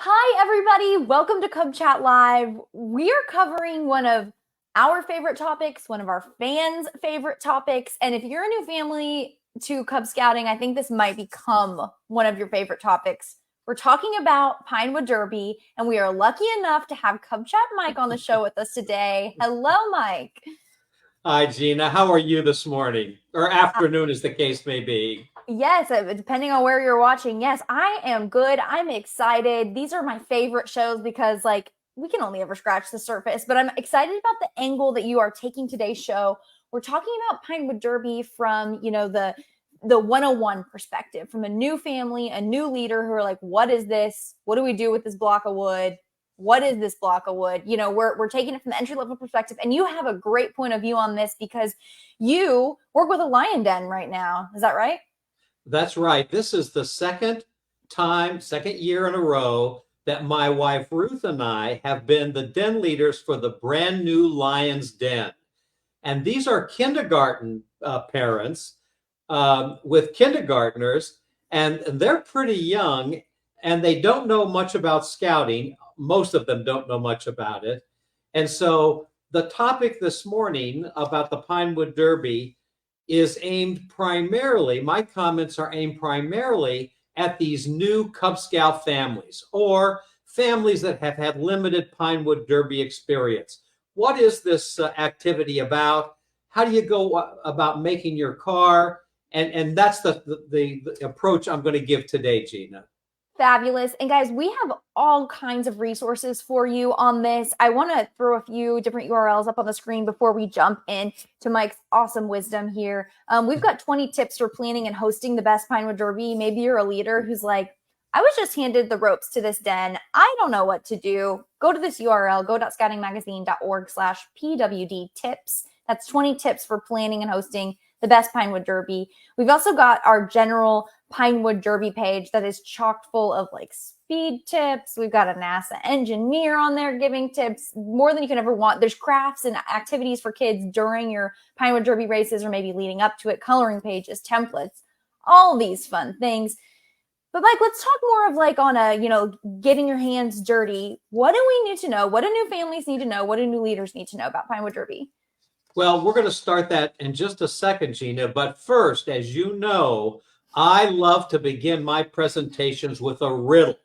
Hi, everybody. Welcome to Cub Chat Live. We are covering one of our favorite topics, one of our fans' favorite topics. And if you're a new family to Cub Scouting, I think this might become one of your favorite topics. We're talking about Pinewood Derby, and we are lucky enough to have Cub Chat Mike on the show with us today. Hello, Mike. Hi, Gina. How are you this morning? Or afternoon, as the case may be. Yes, depending on where you're watching. Yes, I am good. I'm excited. These are my favorite shows because, we can only ever scratch the surface, but I'm excited about the angle that you are taking today's show. We're talking about Pinewood Derby from, the 101 perspective, from a new family, a new leader who are like, what is this? What do we do with this block of wood? What is this block of wood? We're taking it from the entry level perspective, and you have a great point of view on this because you work with a lion den right now. Is that right? That's right. This is the second year in a row that my wife Ruth and I have been the den leaders for the brand new Lion's Den. And these are kindergarten parents with kindergartners, and they're pretty young and they don't know much about scouting. Most of them don't know much about it. And so the topic this morning about the Pinewood Derby is aimed primarily, my comments are aimed primarily at these new Cub Scout families or families that have had limited Pinewood Derby experience. What is this activity about? How do you go about making your car? And that's the approach I'm going to give today, Gina. Fabulous. And guys, we have all kinds of resources for you on this. I want to throw a few different URLs up on the screen before we jump in to Mike's awesome wisdom here. We've got 20 tips for planning and hosting the best Pinewood Derby. Maybe you're a leader who's like, I was just handed the ropes to this den. I don't know what to do. Go to this URL, go.scoutingmagazine.org/PWD tips. That's 20 tips for planning and hosting the best Pinewood Derby. We've also got our general Pinewood Derby page that is chock full of speed tips. We've got a NASA engineer on there giving tips, more than you can ever want. There's crafts and activities for kids during your Pinewood Derby races or maybe leading up to it, coloring pages, templates, all these fun things. But Mike, let's talk more of on a, getting your hands dirty. What do we need to know? What do new families need to know? What do new leaders need to know about Pinewood Derby? Well, we're going to start that in just a second, Gina. But first, as you know, I love to begin my presentations with a riddle.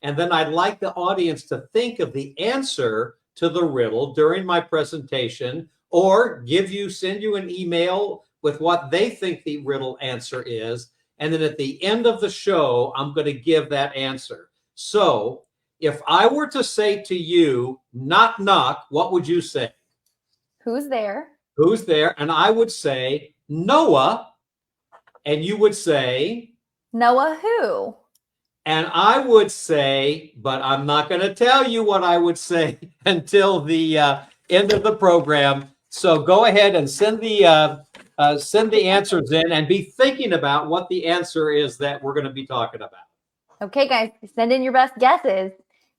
And then I'd like the audience to think of the answer to the riddle during my presentation or send you an email with what they think the riddle answer is. And then at the end of the show, I'm going to give that answer. So if I were to say to you, knock, knock, what would you say? Who's there? Who's there? And I would say Noah. And you would say? Noah who? And I would say, but I'm not going to tell you what I would say until the end of the program. So go ahead and send the answers in and be thinking about what the answer is that we're going to be talking about. Okay, guys, send in your best guesses.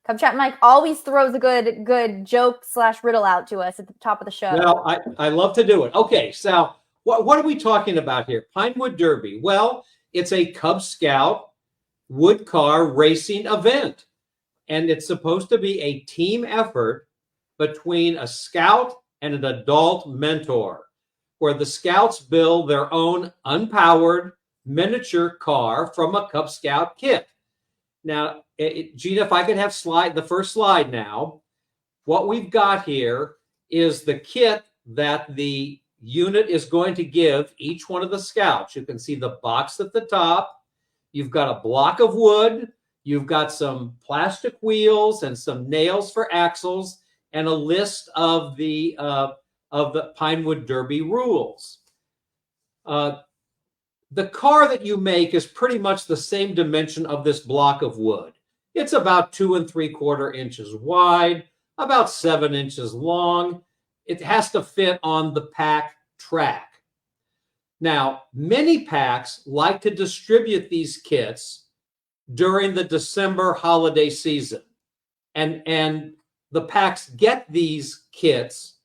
Cub Chat Mike always throws a good joke/riddle out to us at the top of the show. Well, I love to do it. Okay, so what are we talking about here? Pinewood Derby. Well, it's a Cub Scout wood car racing event. And it's supposed to be a team effort between a scout and an adult mentor, where the scouts build their own unpowered miniature car from a Cub Scout kit. Now, Gina, if I could have the first slide now, what we've got here is the kit that the unit is going to give each one of the scouts. You can see the box at the top. You've got a block of wood. You've got some plastic wheels and some nails for axles and a list of the Pinewood Derby rules. The car that you make is pretty much the same dimension of this block of wood. It's about 2 3/4 inches wide, about 7 inches long. It has to fit on the pack track. Now, many packs like to distribute these kits during the December holiday season. And the packs get these kits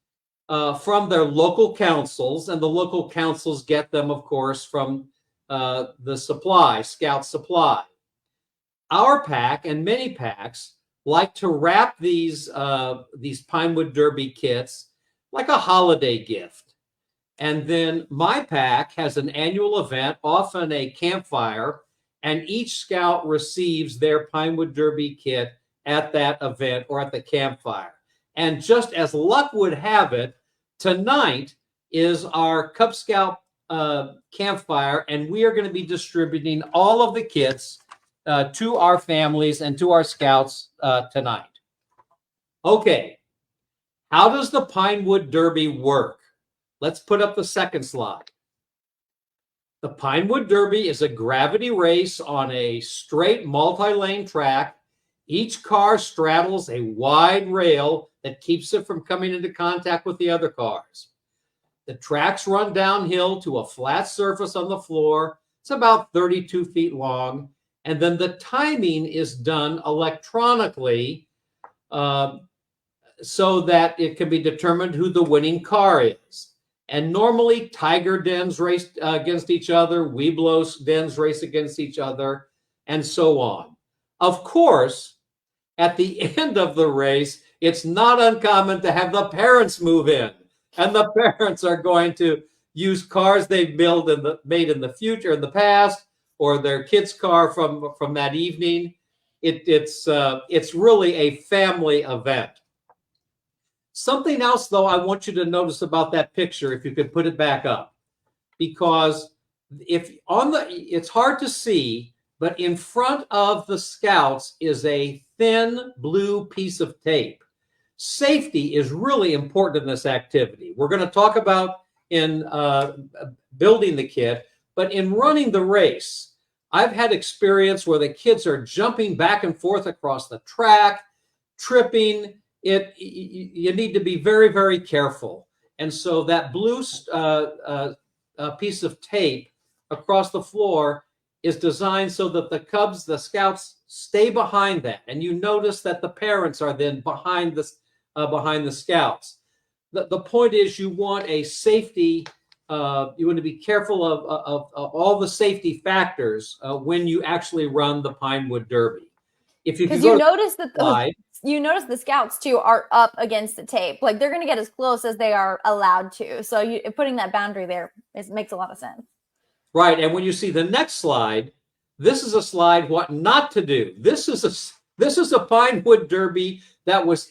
from their local councils, and the local councils get them, of course, from the supply, Scout Supply. our pack and many packs like to wrap these Pinewood Derby kits like a holiday gift. And then my pack has an annual event, often a campfire, and each scout receives their Pinewood Derby kit at that event or at the campfire. And just as luck would have it, tonight is our Cub Scout campfire, and we are going to be distributing all of the kits to our families and to our scouts tonight. Okay, how does the Pinewood Derby work? Let's put up the second slide. The Pinewood Derby is a gravity race on a straight multi-lane track. Each car straddles a wide rail that keeps it from coming into contact with the other cars. The tracks run downhill to a flat surface on the floor. It's about 32 feet long. And then the timing is done electronically so that it can be determined who the winning car is. And normally tiger dens race against each other, Webelos dens race against each other, and so on. Of course, at the end of the race, it's not uncommon to have the parents move in. And the parents are going to use cars they've made in the future, in the past, or their kid's car from that evening. It's really a family event. Something else, though, I want you to notice about that picture, if you could put it back up, because it's hard to see, but in front of the scouts is a thin blue piece of tape. Safety is really important in this activity. We're going to talk about in building the kit, but in running the race, I've had experience where the kids are jumping back and forth across the track, tripping. You need to be very, very careful. And so that blue piece of tape across the floor is designed so that the scouts stay behind that. And you notice that the parents are then behind the scouts. The point is you want a safety, you want to be careful of all the safety factors when you actually run the Pinewood Derby. Because you notice that the scouts too are up against the tape. Like they're going to get as close as they are allowed to. So putting that boundary there makes a lot of sense. Right. And when you see the next slide, this is a slide what not to do. This is a Pinewood Derby that was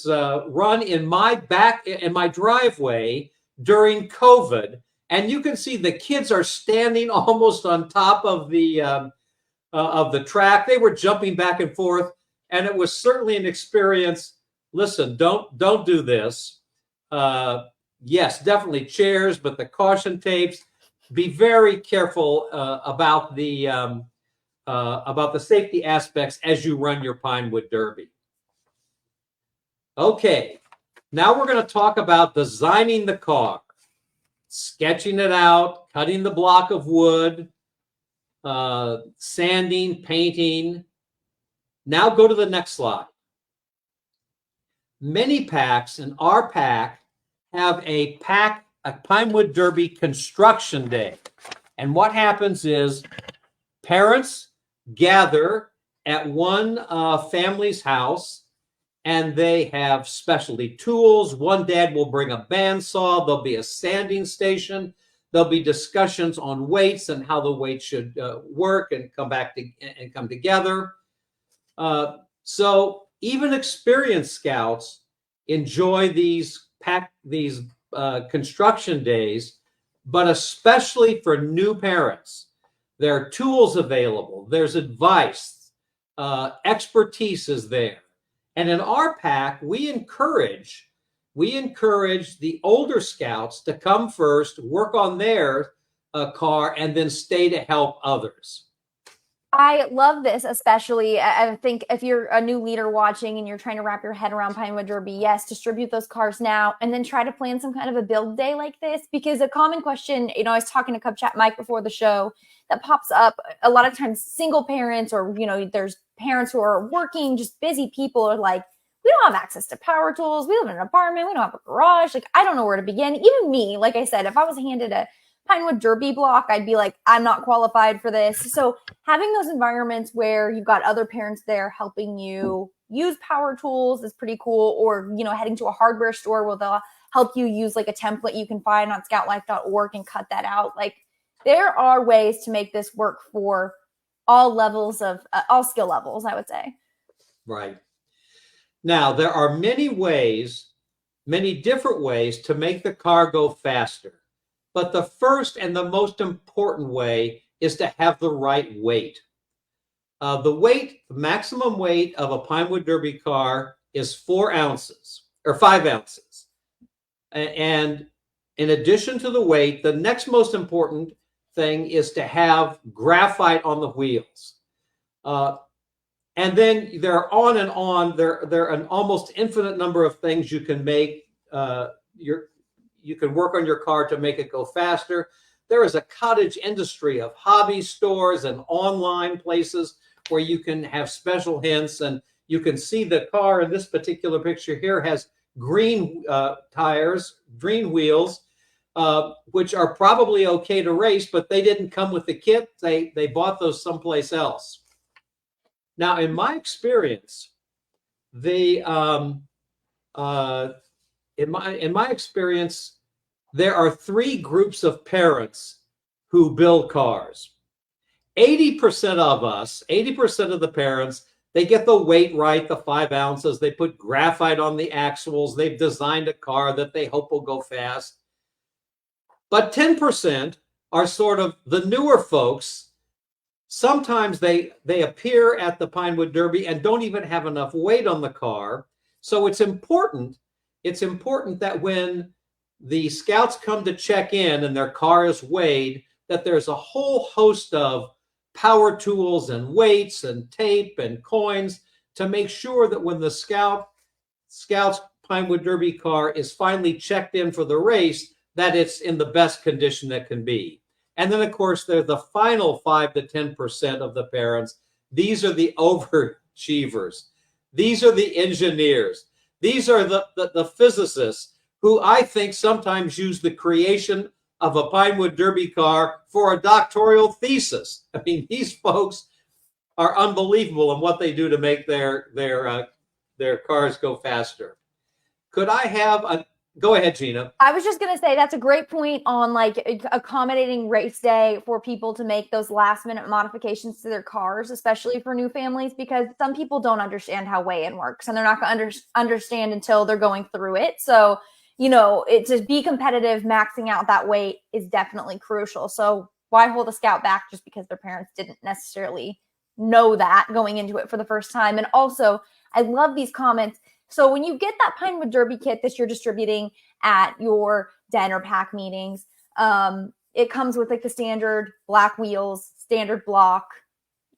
run in my driveway during COVID, and you can see the kids are standing almost on top of the track. They were jumping back and forth, and it was certainly an experience. Listen, don't do this. Yes, definitely chairs, but the caution tapes. Be very careful about the safety aspects as you run your Pinewood Derby. Okay, now we're going to talk about designing the car, sketching it out, cutting the block of wood, sanding, painting. Now go to the next slide. Many packs, and our pack, have a Pinewood Derby construction day. And what happens is parents gather at one family's house, and they have specialty tools. One dad will bring a bandsaw. There'll be a sanding station. There'll be discussions on weights and how the weights should work and come together. So even experienced scouts enjoy these construction days, but especially for new parents. There are tools available. There's advice. Expertise is there. And in our pack, we encourage the older scouts to come first, work on their car, and then stay to help others. I love this, especially. I think if you're a new leader watching and you're trying to wrap your head around Pinewood Derby, yes, distribute those cars now and then try to plan some kind of a build day like this. Because a common question, I was talking to Cub Chat Mike before the show, that pops up a lot of times. Single parents, or there's parents who are working, just busy people, are like, we don't have access to power tools. We live in an apartment. We don't have a garage. Like, I don't know where to begin. Even me, like I said, if I was handed a Pinewood Derby block, I'd be like, I'm not qualified for this. So having those environments where you've got other parents there helping you use power tools is pretty cool. Or, you know, heading to a hardware store where they'll help you use like a template you can find on scoutlife.org and cut that out. Like, there are ways to make this work for all levels of all skill levels, I would say. Right. Now, there are many ways, many different ways to make the car go faster. But the first and the most important way is to have the right weight. The maximum weight of a Pinewood Derby car is 4 ounces or 5 ounces. And in addition to the weight, the next most important thing is to have graphite on the wheels. And then they're on and on. There are an almost infinite number of things you can make. You can work on your car to make it go faster. There is a cottage industry of hobby stores and online places where you can have special hints. And you can see the car in this particular picture here has green tires, green wheels, which are probably okay to race, but they didn't come with the kit. They bought those someplace else. Now, in my experience, there are 3 groups of parents who build cars. 80% of us, 80% of the parents, they get the weight right, the 5 ounces. They put graphite on the axles. They've designed a car that they hope will go fast. But 10% are sort of the newer folks. Sometimes they appear at the Pinewood Derby and don't even have enough weight on the car. So it's important that when the scouts come to check in and their car is weighed, that there's a whole host of power tools and weights and tape and coins to make sure that when the Scout's Pinewood Derby car is finally checked in for the race, that it's in the best condition that can be. And then, of course, there's the final 5 to 10% of the parents. These are the overachievers. These are the engineers. These are the physicists who I think sometimes use the creation of a Pinewood Derby car for a doctoral thesis. I mean, these folks are unbelievable in what they do to make their cars go faster. Could I have go ahead, Gina. I was just going to say that's a great point on like accommodating race day for people to make those last minute modifications to their cars, especially for new families, because some people don't understand how weigh-in works and they're not going to understand until they're going through it. So, you know, to be competitive, maxing out that weight is definitely crucial. So why hold a scout back just because their parents didn't necessarily know that going into it for the first time? And also, I love these comments. So when you get that Pinewood Derby kit that you're distributing at your den or pack meetings, it comes with like the standard black wheels, standard block,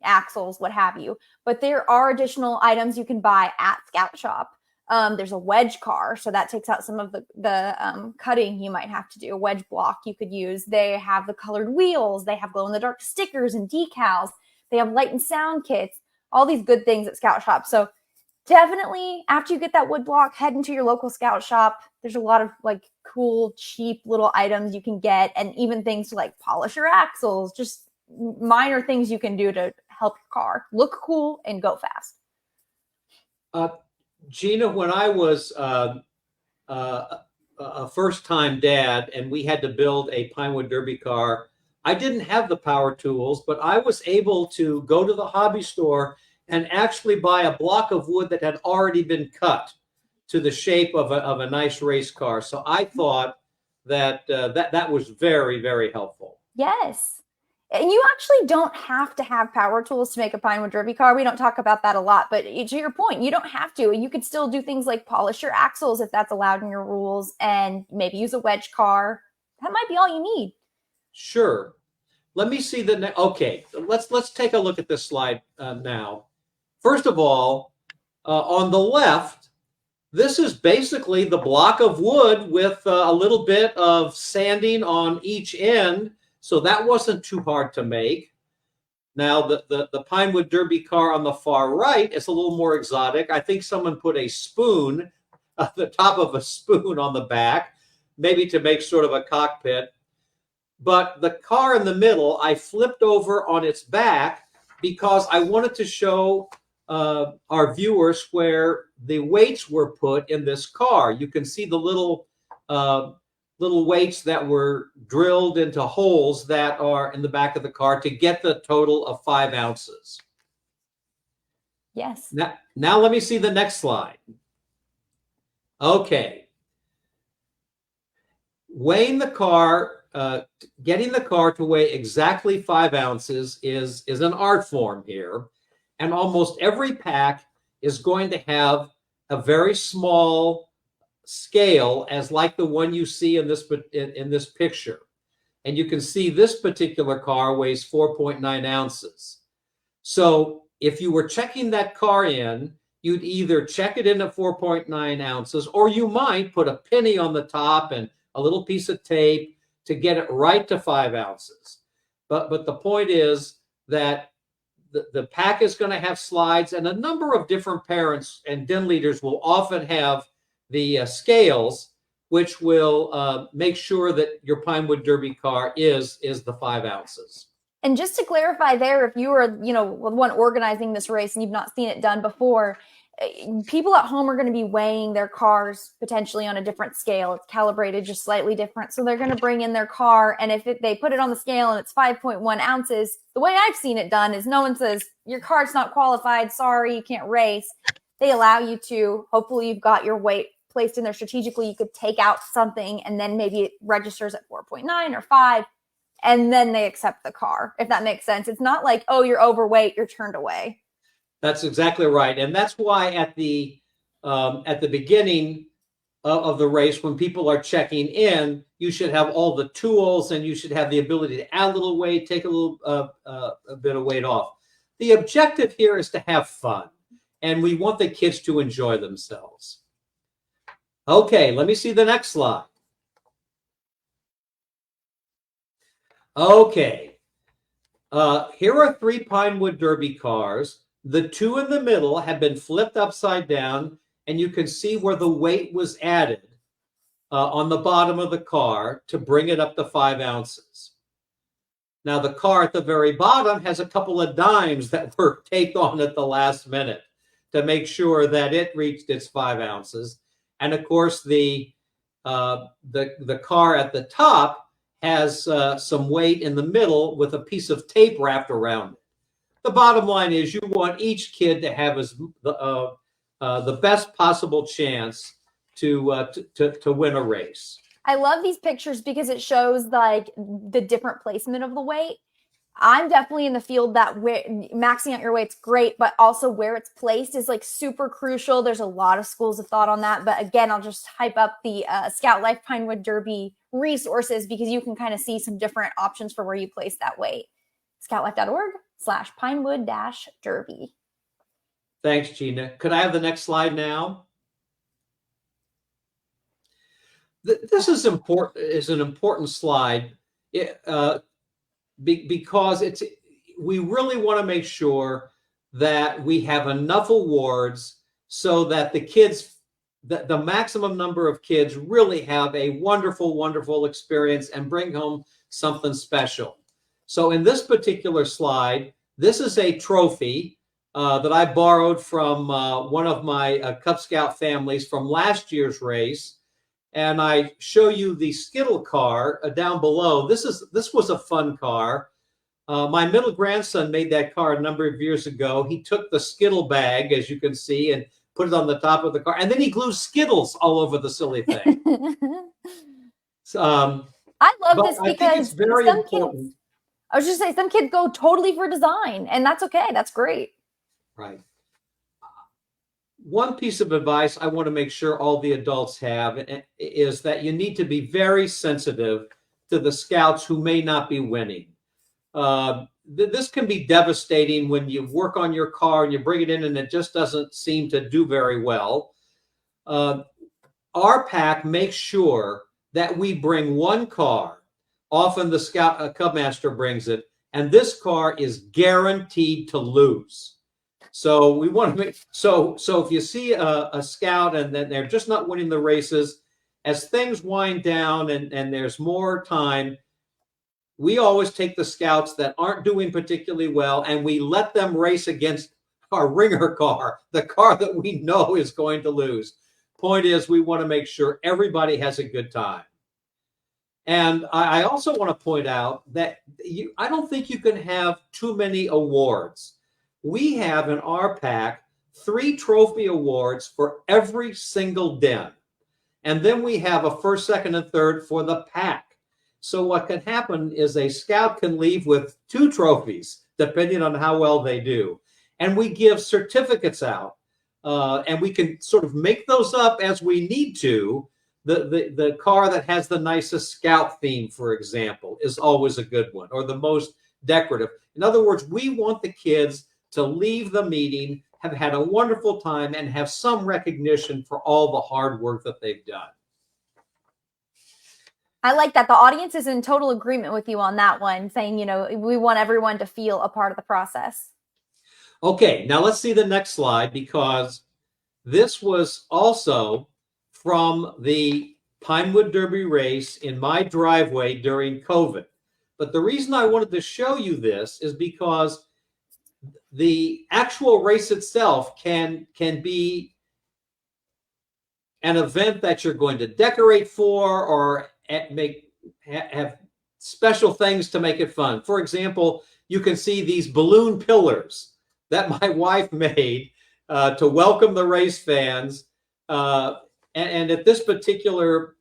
axles, what have you. But there are additional items you can buy at Scout Shop. There's a wedge car, so that takes out some of the cutting you might have to do. A wedge block you could use. They have the colored wheels. They have glow-in-the-dark stickers and decals. They have light and sound kits. All these good things at Scout Shop. So definitely, after you get that wood block, head into your local Scout Shop. There's a lot of like cool, cheap little items you can get, and even things to like polish your axles, just minor things you can do to help your car look cool and go fast. Gina, when I was a first-time dad and we had to build a Pinewood Derby car, I didn't have the power tools, but I was able to go to the hobby store and actually buy a block of wood that had already been cut to the shape of a nice race car. So I thought that that was very, very helpful. Yes. And you actually don't have to have power tools to make a Pinewood Derby car. We don't talk about that a lot, but to your point, you don't have to. You could still do things like polish your axles if that's allowed in your rules, and maybe use a wedge car. That might be all you need. Sure. Let me see okay, let's take a look at this slide now. First of all, on the left, this is basically the block of wood with a little bit of sanding on each end. So that wasn't too hard to make. Now, the Pinewood Derby car on the far right is a little more exotic. I think someone put a spoon, the top of a spoon on the back, maybe to make sort of a cockpit. but the car in the middle, I flipped over on its back because I wanted to show our viewers where the weights were put in this car. You can see the little weights that were drilled into holes that are in the back of the car to get the total of 5 ounces. Yes. Now let me see the next slide. Okay. Weighing the car, getting the car to weigh exactly 5 ounces is an art form here. And almost every pack is going to have a very small scale, as like the one you see in this picture. And you can see this particular car weighs 4.9 ounces. So if you were checking that car in, you'd either check it in at 4.9 ounces, or you might put a penny on the top and a little piece of tape to get it right to 5 ounces. But the point is that the pack is going to have slides, and a number of different parents and den leaders will often have the scales, which will make sure that your Pinewood Derby car is the 5 ounces. And just to clarify there, if you were, the one organizing this race and you've not seen it done before, people at home are going to be weighing their cars potentially on a different scale. It's calibrated just slightly different. So they're going to bring in their car, and if they put it on the scale and it's 5.1 ounces, the way I've seen it done is no one says, your car's not qualified, sorry, you can't race. They allow you to, hopefully you've got your weight placed in there strategically. You could take out something and then maybe it registers at 4.9 or 5. And then they accept the car, if that makes sense. It's not like, oh, you're overweight, you're turned away. That's exactly right. And that's why at the beginning of the race, when people are checking in, you should have all the tools and you should have the ability to add a little weight, take a little a bit of weight off. The objective here is to have fun, and we want the kids to enjoy themselves. Okay, let me see the next slide. Okay, here are 3 Pinewood Derby cars. The 2 in the middle have been flipped upside down, and you can see where the weight was added on the bottom of the car to bring it up to 5 ounces. Now, the car at the very bottom has a couple of dimes that were taped on at the last minute to make sure that it reached its 5 ounces. And of course, the car at the top has some weight in the middle with a piece of tape wrapped around it. The bottom line is you want each kid to have the best possible chance to win a race. I love these pictures because it shows like the different placement of the weight. I'm definitely in the field that maxing out your weight's great, but also where it's placed is like super crucial. There's a lot of schools of thought on that. But again, I'll just hype up the Scout Life Pinewood Derby resources because you can kind of see some different options for where you place that weight. scoutlife.org/Pinewood-Derby. Thanks, Gina. Could I have the next slide now? This is important. Is an important slide because we really want to make sure that we have enough awards so that the kids, the maximum number of kids, really have a wonderful, wonderful experience and bring home something special. So in this particular slide, this is a trophy that I borrowed from one of my Cub Scout families from last year's race. And I show you the Skittle car down below. This was a fun car. My middle grandson made that car a number of years ago. He took the Skittle bag, as you can see, and put it on the top of the car. And then he glued Skittles all over the silly thing. I love this because I think it's very important. I was just saying, some kids go totally for design, and that's okay. That's great. Right. One piece of advice I want to make sure all the adults have is that you need to be very sensitive to the scouts who may not be winning. This can be devastating when you work on your car and you bring it in and it just doesn't seem to do very well. Our pack makes sure that we bring one car. Often the scout Cub Master brings it, and this car is guaranteed to lose. So we want to make so if you see a scout and then they're just not winning the races, as things wind down and there's more time, we always take the scouts that aren't doing particularly well and we let them race against our ringer car, the car that we know is going to lose. Point is, we want to make sure everybody has a good time. And I also want to point out that I don't think you can have too many awards. We have in our pack 3 trophy awards for every single den. And then we have a first, second, and third for the pack. So what can happen is a scout can leave with 2 trophies, depending on how well they do. And we give certificates out, and we can sort of make those up as we need to. The car that has the nicest scout theme, for example, is always a good one, or the most decorative. In other words, we want the kids to leave the meeting, have had a wonderful time, and have some recognition for all the hard work that they've done. I like that. The audience is in total agreement with you on that one, saying, we want everyone to feel a part of the process. Okay, now let's see the next slide, because this was also from the Pinewood Derby race in my driveway during COVID. But the reason I wanted to show you this is because the actual race itself can be an event that you're going to decorate for or have special things to make it fun. For example, you can see these balloon pillars that my wife made to welcome the race fans. And at this particular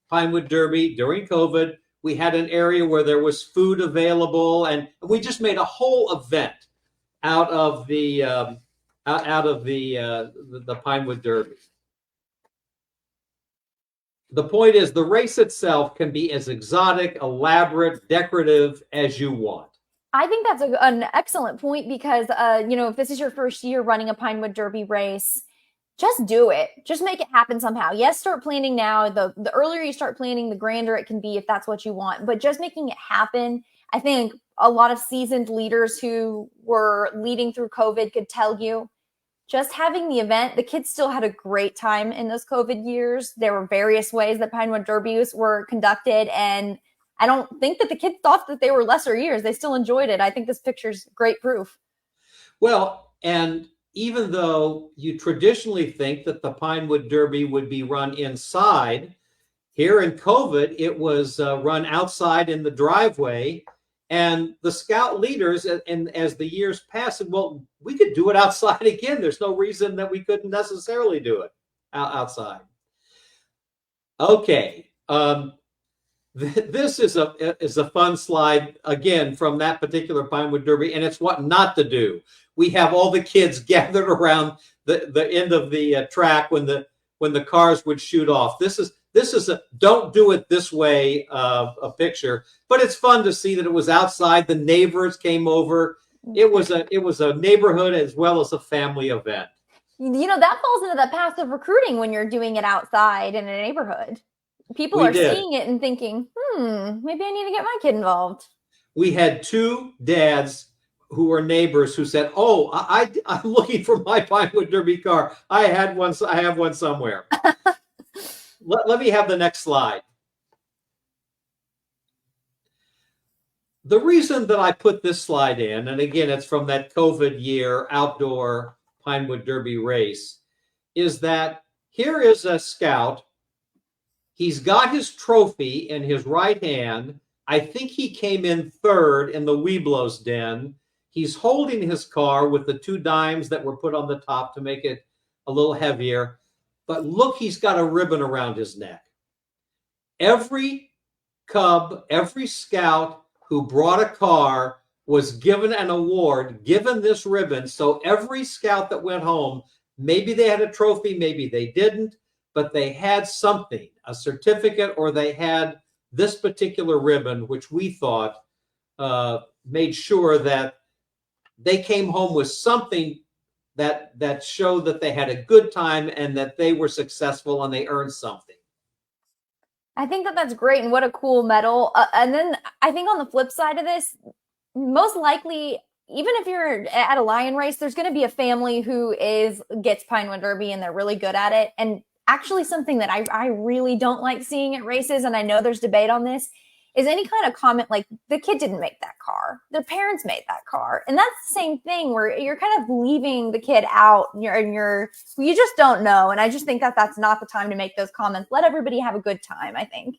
Pinewood Derby during COVID, we had an area where there was food available, and we just made a whole event out of the Pinewood Derby. The point is, the race itself can be as exotic, elaborate, decorative as you want. I think that's an excellent point, because, if this is your first year running a Pinewood Derby race, just do it. Just make it happen somehow. Yes, start planning now. The earlier you start planning, the grander it can be, if that's what you want. But just making it happen, I think a lot of seasoned leaders who were leading through COVID could tell you, just having the event, the kids still had a great time in those COVID years. There were various ways that Pinewood Derbies were conducted, and I don't think that the kids thought that they were lesser years. They still enjoyed it. I think this picture's great proof. Well, and even though you traditionally think that the Pinewood Derby would be run inside, here in COVID, it was run outside in the driveway. And the scout leaders, and as the years passed, said, well, we could do it outside again. There's no reason that we couldn't necessarily do it outside. Okay. This is a fun slide, again, from that particular Pinewood Derby, and it's what not to do. We have all the kids gathered around the end of the track when the cars would shoot off. This is a don't do it this way a picture, but it's fun to see that it was outside. The neighbors came over. It was a neighborhood as well as a family event. That falls into the path of recruiting when you're doing it outside in a neighborhood. People are seeing it and thinking, maybe I need to get my kid involved. We had 2 dads who were neighbors who said, oh, I'm looking for my Pinewood Derby car. I have one somewhere. Let me have the next slide. The reason that I put this slide in, and again, it's from that COVID year outdoor Pinewood Derby race, is that here is a scout. He's got his trophy in his right hand. I think he came in 3rd in the Weeblos den. He's holding his car with the 2 dimes that were put on the top to make it a little heavier. But look, he's got a ribbon around his neck. Every Cub, every scout who brought a car was given an award, given this ribbon. So every scout that went home, maybe they had a trophy, maybe they didn't, but they had something, a certificate, or they had this particular ribbon, which we thought made sure that they came home with something that showed that they had a good time and that they were successful and they earned something. I think that's great, and what a cool medal. And then I think on the flip side of this, most likely, even if you're at a lion race, there's going to be a family who gets Pinewood Derby and they're really good at it. And actually something that I really don't like seeing at races, and I know there's debate on this, is any kind of comment like, the kid didn't make that car, their parents made that car. And that's the same thing where you're kind of leaving the kid out and you just don't know. And I just think that that's not the time to make those comments. Let everybody have a good time, I think.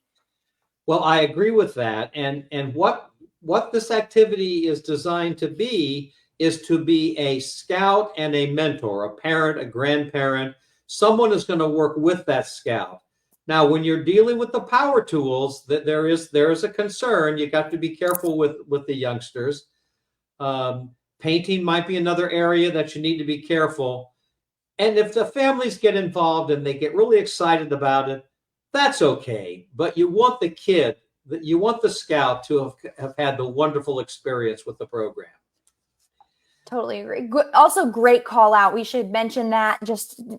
Well, I agree with that. And what this activity is designed to be is to be a scout and a mentor, a parent, a grandparent. Someone is going to work with that scout. Now, when you're dealing with the power tools, that there is a concern. You got to be careful with the youngsters. Painting might be another area that you need to be careful. And if the families get involved and they get really excited about it, that's okay. But you want the scout to have had the wonderful experience with the program. Totally agree. Also, great call out. We should mention that.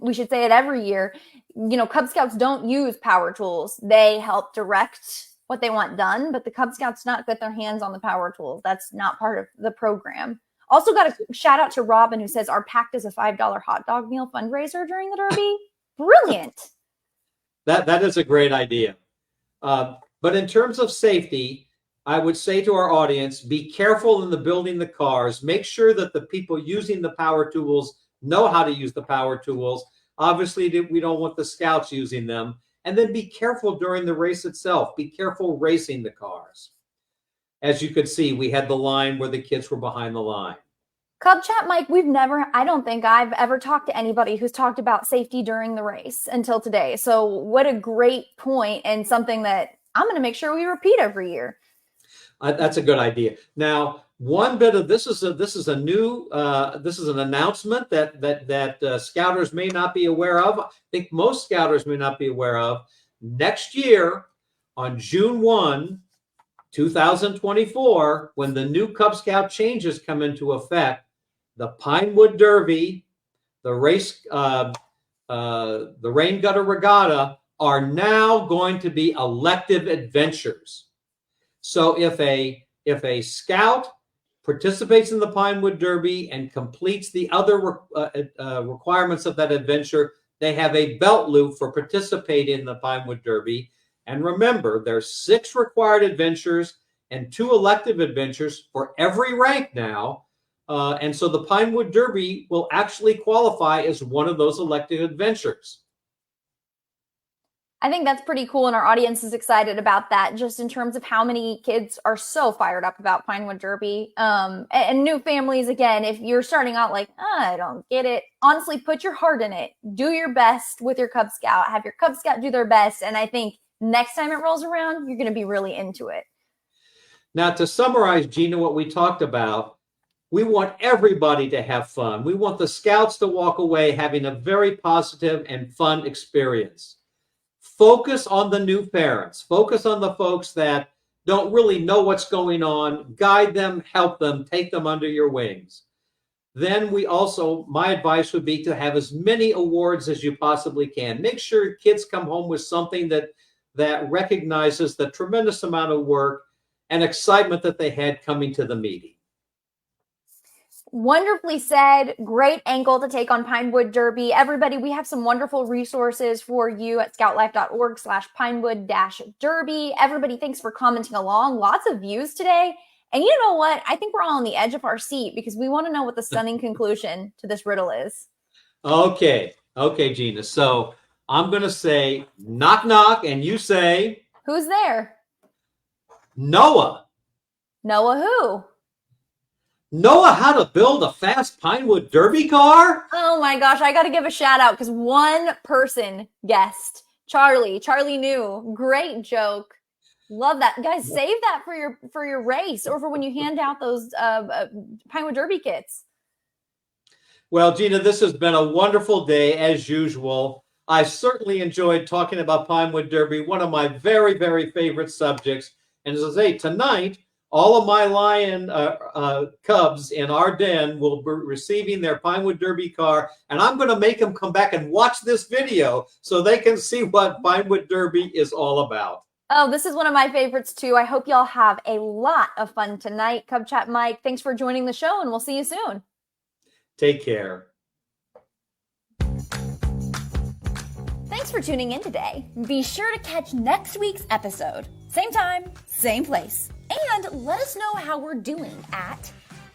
We should say it every year. Cub Scouts don't use power tools. They help direct what they want done, but the Cub Scouts not get their hands on the power tools. That's not part of the program. Also got a shout out to Robin, who says our pact is a $5 hot dog meal fundraiser during the Derby. Brilliant. That is a great idea. But in terms of safety, I would say to our audience, be careful in the building the cars. Make sure that the people using the power tools know how to use the power tools. Obviously, we don't want the scouts using them. And then be careful during the race itself. Be careful racing the cars. As you could see, we had the line where the kids were behind the line. Cub Chat, Mike, I don't think I've ever talked to anybody who's talked about safety during the race until today. So what a great point, and something that I'm going to make sure we repeat every year. That's a good idea. Now, one bit of this is an announcement that scouters may not be aware of. I think most scouters may not be aware of. Next year, on June 1, 2024, when the new Cub Scout changes come into effect, the Pinewood Derby, the Rain Gutter Regatta are now going to be elective adventures. So if a scout participates in the Pinewood Derby and completes the other requirements of that adventure, they have a belt loop for participating in the Pinewood Derby. And remember, there's 6 required adventures and 2 elective adventures for every rank now. And so the Pinewood Derby will actually qualify as one of those elective adventures. I think that's pretty cool, and our audience is excited about that, just in terms of how many kids are so fired up about Pinewood Derby. And new families, again, if you're starting out like, I don't get it, honestly, put your heart in it. Do your best with your Cub Scout. Have your Cub Scout do their best, and I think next time it rolls around, you're going to be really into it. Now, to summarize, Gina, what we talked about, we want everybody to have fun. We want the scouts to walk away having a very positive and fun experience. Focus on the new parents. Focus on the folks that don't really know what's going on. Guide them, help them, take them under your wings. Then my advice would be to have as many awards as you possibly can. Make sure kids come home with something that recognizes the tremendous amount of work and excitement that they had coming to the meeting. Wonderfully said. Great angle to take on Pinewood Derby. Everybody, we have some wonderful resources for you at scoutlife.org/Pinewood-Derby. Everybody, thanks for commenting along. Lots of views today. And you know what? I think we're all on the edge of our seat because we want to know what the stunning conclusion to this riddle is. Okay, Gina. So I'm going to say knock, knock, and you say... Who's there? Noah. Noah who? Noah, how to build a fast Pinewood Derby car? Oh my gosh, I got to give a shout out because one person guessed. Charlie knew. Great joke. Love that. Guys, save that for your race or for when you hand out those Pinewood Derby kits. Well, Gina, this has been a wonderful day as usual. I certainly enjoyed talking about Pinewood Derby, one of my very, very favorite subjects. And as I say, tonight, all of my lion cubs in our den will be receiving their Pinewood Derby car, and I'm going to make them come back and watch this video so they can see what Pinewood Derby is all about. Oh, this is one of my favorites too. I hope y'all have a lot of fun tonight. Cub Chat Mike, thanks for joining the show, and we'll see you soon. Take care. Thanks for tuning in today. Be sure to catch next week's episode. Same time, same place. And let us know how we're doing at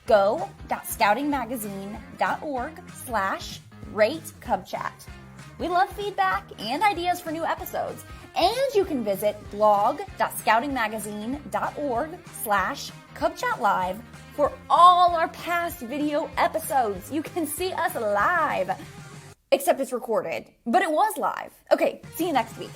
go.scoutingmagazine.org/rate-cubchat. We love feedback and ideas for new episodes. And you can visit blog.scoutingmagazine.org/cubchatlive for all our past video episodes. You can see us live. Except it's recorded, but it was live. Okay, see you next week.